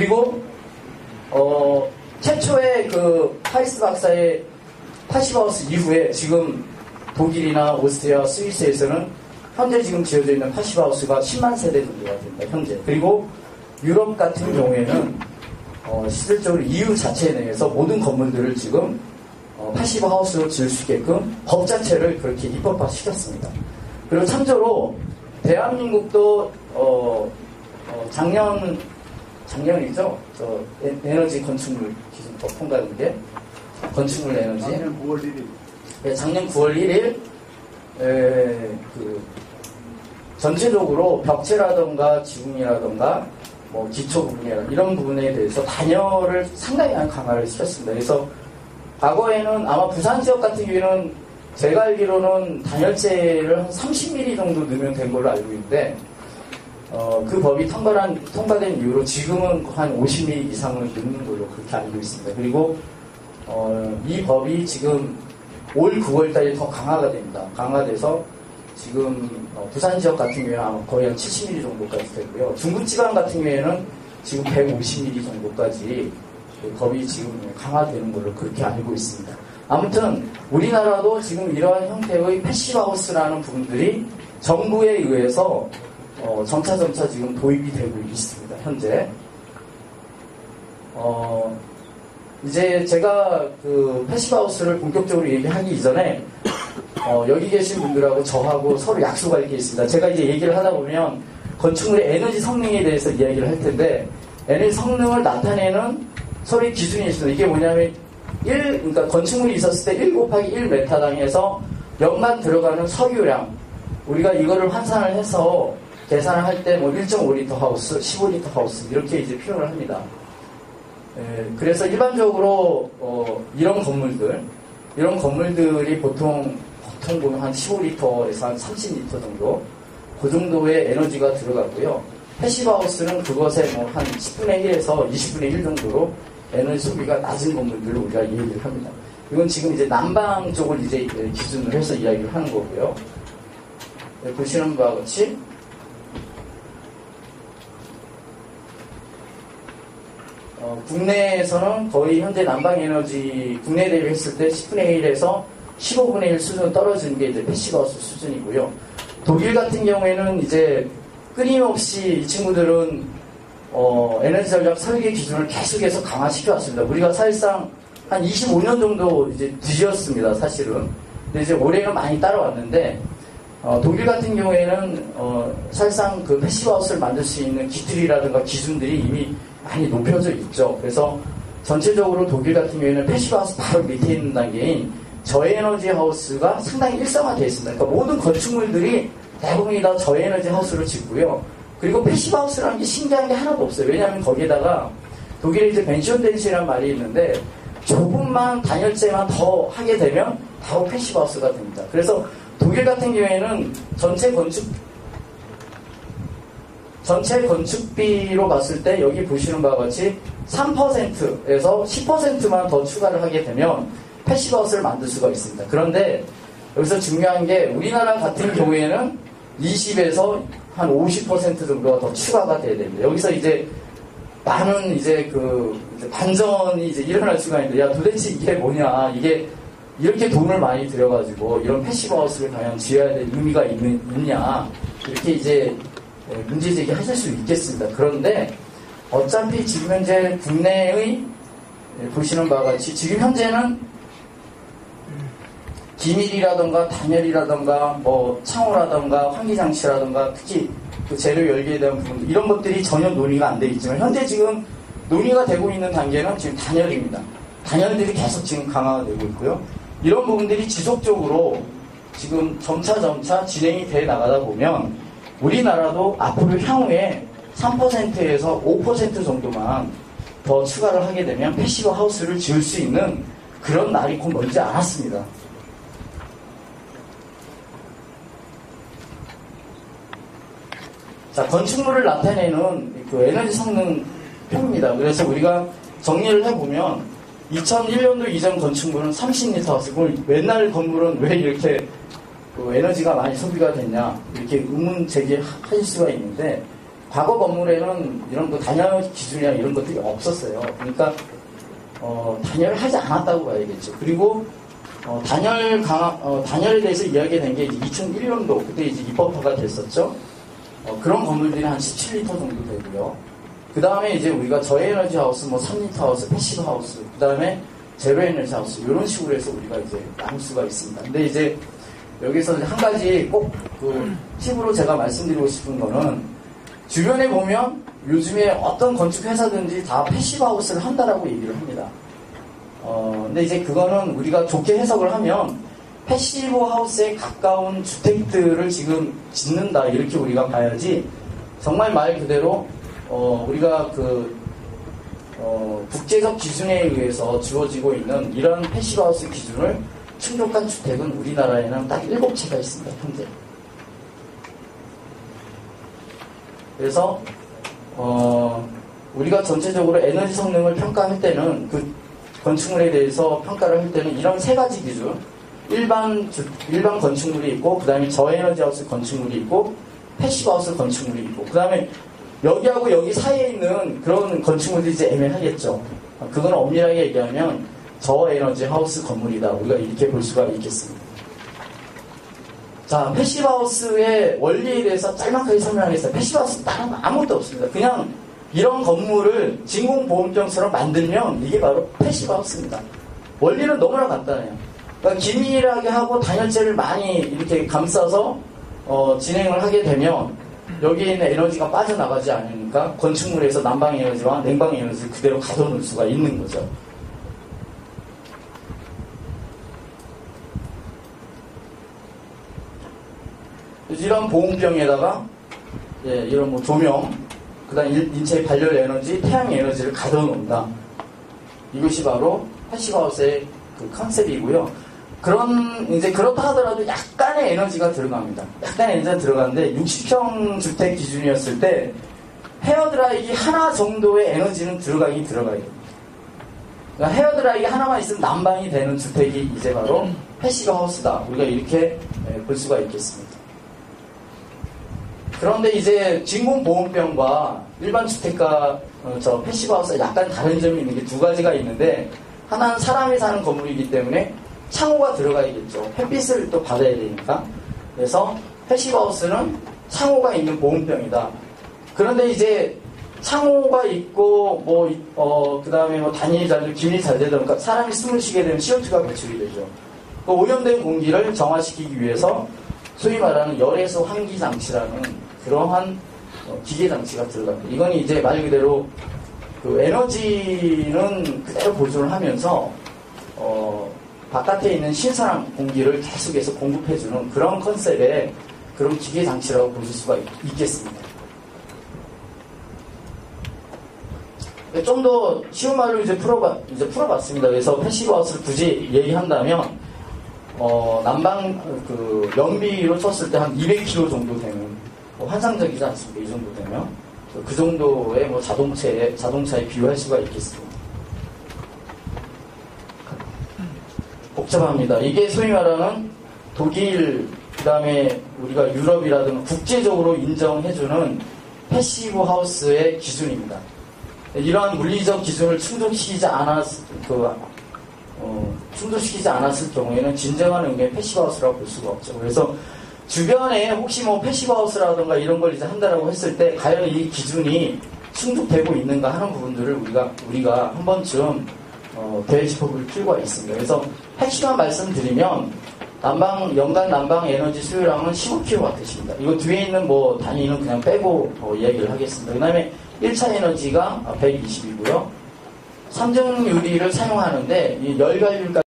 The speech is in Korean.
그리고 최초의 그 파리스 박사의 파시바우스 이후에 지금 독일이나 오스트리아, 스위스에서는 현재 지금 지어져 있는 파시바우스가 10만 세대 정도가 됩니다. 현재. 그리고 유럽 같은 경우에는 실질적으로 EU 자체 내에서 모든 건물들을 지금 파시브 하우스로 지을 수 있게끔 법 자체를 그렇게 입법화 시켰습니다. 그리고 참조로 대한민국도 작년이죠. 에너지 건축물 기준법 통과된 게 건축물 에너지. 작년 9월 1일. 네, 작년 9월 1일 전체적으로 벽체라던가 지붕이라던가 뭐 기초 부분이라 이런 부분에 대해서 단열을 상당히 강화를 시켰습니다. 그래서 과거에는 아마 부산 지역 같은 경우에는 제가 알기로는 단열재를 한 30mm 정도 넣으면 된 걸로 알고 있는데 그 법이 통과된 이후로 지금은 한 50mm 이상을 넣는 걸로 그렇게 알고 있습니다. 그리고 이 법이 지금 올 9월달에 더 강화가 됩니다. 강화돼서 지금 부산 지역 같은 경우에는 아마 거의 한 70mm 정도까지 되고요. 중부지방 같은 경우에는 지금 150mm 정도까지 법이 지금 강화되는 걸로 그렇게 알고 있습니다. 아무튼 우리나라도 지금 이러한 형태의 패시브하우스라는 부분들이 정부에 의해서 점차 지금 도입이 되고 있습니다. 현재 이제 제가 그 패시브하우스를 본격적으로 얘기하기 이전에 여기 계신 분들하고 저하고 서로 약속할 게 있습니다. 제가 이제 얘기를 하다 보면 건축물의 에너지 성능에 대해서 이야기를 할 텐데 에너지 성능을 나타내는 서로의 기준이 있습니다. 이게 뭐냐면 그러니까 건축물이 있었을 때 1 곱하기 1 메타당에서 연간 들어가는 석유량 우리가 이거를 환산을 해서 계산을 할 때 뭐 1.5리터 하우스, 15리터 하우스 이렇게 이제 표현을 합니다. 그래서 일반적으로 이런 건물들이 보통 보면 한 15리터에서 한 30리터 정도 그 정도의 에너지가 들어가고요. 패시브하우스는 그것의 뭐 한 10분의 1에서 20분의 1 정도로 에너지 소비가 낮은 건물들을 우리가 얘기를 합니다. 이건 지금 이제 난방 쪽을 이제 기준으로 해서 이야기를 하는 거고요. 보시는 바와 같이 국내에서는 거의 현재 난방 에너지 국내 대비했을 때 10분의 1에서 15분의 1 수준 떨어지는 게 이제 패시브하우스 수준이고요. 독일 같은 경우에는 이제 끊임없이 이 친구들은 에너지 전략 설계 기준을 계속해서 강화시켜 왔습니다. 우리가 사실상 한 25년 정도 이제 뒤졌습니다, 사실은. 근데 이제 올해는 많이 따라왔는데, 독일 같은 경우에는, 사실상 그 패시브하우스를 만들 수 있는 기틀이라든가 기준들이 이미 많이 높여져 있죠. 그래서 전체적으로 독일 같은 경우에는 패시브하우스 바로 밑에 있는 단계인 저에너지 하우스가 상당히 일상화되어 있습니다. 그러니까 모든 건축물들이 대부분이 다 저에너지 하우스를 짓고요. 그리고 패시브하우스라는 게 신기한 게 하나도 없어요. 왜냐하면 거기에다가 독일에 이제 벤션덴시라는 말이 있는데 조금만 단열재만 더 하게 되면 바로 패시브하우스가 됩니다. 그래서 독일 같은 경우에는 전체 건축비로 봤을 때 여기 보시는 바와 같이 3%에서 10%만 더 추가를 하게 되면 패시브하우스를 만들 수가 있습니다. 그런데 여기서 중요한 게 우리나라 같은 경우에는 20에서 한 50% 정도가 더 추가가 돼야 됩니다. 여기서 이제 많은 이제 반전이 이제 일어날 수가 있는데, 야, 도대체 이게 뭐냐, 이게 이렇게 돈을 많이 들여가지고 이런 패시브하우스를 과연 지어야 될 의미가 있냐, 이렇게 이제 문제제기 하실 수 있겠습니다. 그런데 어차피 지금 현재 국내의 보시는 바와 같이 지금 현재는 기밀이라던가 단열이라던가 뭐 창호라던가 환기장치라던가 특히 그 재료 열기에 대한 부분 이런 것들이 전혀 논의가 안 되어 있지만 현재 지금 논의가 되고 있는 단계는 지금 단열입니다. 단열들이 계속 지금 강화가 되고 있고요. 이런 부분들이 지속적으로 지금 점차 진행이 돼 나가다 보면 우리나라도 앞으로 향후에 3%에서 5% 정도만 더 추가를 하게 되면 패시브 하우스를 지을 수 있는 그런 날이 곧 멀지 않았습니다. 자, 건축물을 나타내는 그 에너지 성능 표입니다. 그래서 우리가 정리를 해보면 2001년도 이전 건축물은 30리터 하우스고 옛날 건물은 왜 이렇게 그 에너지가 많이 소비가 됐냐 이렇게 의문 제기하실 수가 있는데 과거 건물에는 이런 거 단열 기준이나 이런 것들이 없었어요. 그러니까 단열을 하지 않았다고 봐야겠죠. 그리고 단열에 대해서 이야기된 게 2001년도 그때 이제 입법화가 됐었죠. 그런 건물들이 한 17리터 정도 되고요. 그 다음에 이제 우리가 저에너지 하우스, 뭐 3리터 하우스, 패시브 하우스, 그 다음에 제로 에너지 하우스 이런 식으로 해서 우리가 이제 나눌 수가 있습니다. 근데 이제 여기서 한 가지 꼭 그 팁으로 제가 말씀드리고 싶은 거는 주변에 보면 요즘에 어떤 건축 회사든지 다 패시브 하우스를 한다라고 얘기를 합니다. 근데 이제 그거는 우리가 좋게 해석을 하면 패시브 하우스에 가까운 주택들을 지금 짓는다 이렇게 우리가 봐야지 정말 말 그대로 우리가 국제적 기준에 의해서 주어지고 있는 이런 패시브 하우스 기준을 충족한 주택은 우리나라에는 딱 7채가 있습니다. 현재. 그래서 우리가 전체적으로 에너지 성능을 평가할 때는 그 건축물에 대해서 평가를 할 때는 이런 3가지 기준, 일반 건축물이 있고, 그 다음에 저에너지 하우스 건축물이 있고, 패시브 하우스 건축물이 있고, 그 다음에 여기하고 여기 사이에 있는 그런 건축물들이 이제 애매하겠죠. 그건 엄밀하게 얘기하면 저에너지 하우스 건물이다. 우리가 이렇게 볼 수가 있겠습니다. 자, 패시브 하우스의 원리에 대해서 짤막하게 설명하겠습니다. 패시브 하우스는 다른 아무것도 없습니다. 그냥 이런 건물을 진공보온병처럼 만들면 이게 바로 패시브 하우스입니다. 원리는 너무나 간단해요. 그러니까 기밀하게 하고 단열재를 많이 이렇게 감싸서 진행을 하게 되면 여기에 있는 에너지가 빠져나가지 않으니까 건축물에서 난방 에너지와 냉방 에너지를 그대로 가둬놓을 수가 있는 거죠. 이런 보온병에다가 이런 뭐 조명, 그다음 인체의 발열 에너지, 태양 에너지를 가둬놓는다. 이것이 바로 패시브 하우스의 그 컨셉이고요. 그렇다 하더라도 약간의 에너지가 들어갑니다. 약간의 에너지가 들어가는데 60평 주택 기준이었을 때 헤어드라이기 하나 정도의 에너지는 들어가야 됩니다. 그러니까 헤어드라이기 하나만 있으면 난방이 되는 주택이 이제 바로 패시브 하우스다. 우리가 이렇게 볼 수가 있겠습니다. 그런데 이제 진공보온병과 일반 주택과 패시브 하우스가 약간 다른 점이 있는 게 2가지가 있는데, 하나는 사람이 사는 건물이기 때문에 창호가 들어가야겠죠. 햇빛을 또 받아야 되니까. 그래서 패시브 하우스는 창호가 있는 보온병이다. 그런데 이제 창호가 있고 그 다음에 단열이 잘 되고 기밀이 잘 되다 보니까 사람이 숨을 쉬게 되면 CO2가 배출이 되죠. 그 오염된 공기를 정화시키기 위해서 소위 말하는 열에서 환기 장치라는 그러한 기계 장치가 들어갑니다. 이건 이제 말 그대로 그 에너지는 그대로 보존을 하면서 바깥에 있는 신선한 공기를 계속해서 공급해주는 그런 컨셉의 그런 기계 장치라고 보실 수가 있겠습니다. 좀 더 쉬운 말로 이제 풀어봤습니다. 그래서 패시브 하우스를 굳이 얘기한다면 난방 연비로 쳤을 때 한 200km 정도 되는 환상적이지 않습니까? 이 정도 되면 그 정도의 자동차에 비유할 수가 있겠습니다. 복잡합니다. 이게 소위 말하는 독일, 그 다음에 우리가 유럽이라든가 국제적으로 인정해주는 패시브 하우스의 기준입니다. 이러한 물리적 기준을 충족시키지 않았을 경우에는 진정한 의미의 패시브 하우스라고 볼 수가 없죠. 그래서 주변에 혹시 뭐 패시브 하우스라든가 이런 걸 이제 한다라고 했을 때 과연 이 기준이 충족되고 있는가 하는 부분들을 우리가 한 번쯤 대지법을 필요가 있습니다. 그래서 핵심만 말씀드리면 연간 난방 에너지 수요량은 15kW입니다. 이거 뒤에 있는 단위는 그냥 빼고 이야기를 하겠습니다. 그 다음에 1차 에너지가 120이고요. 3중 유리를 사용하는데 이 열관율까지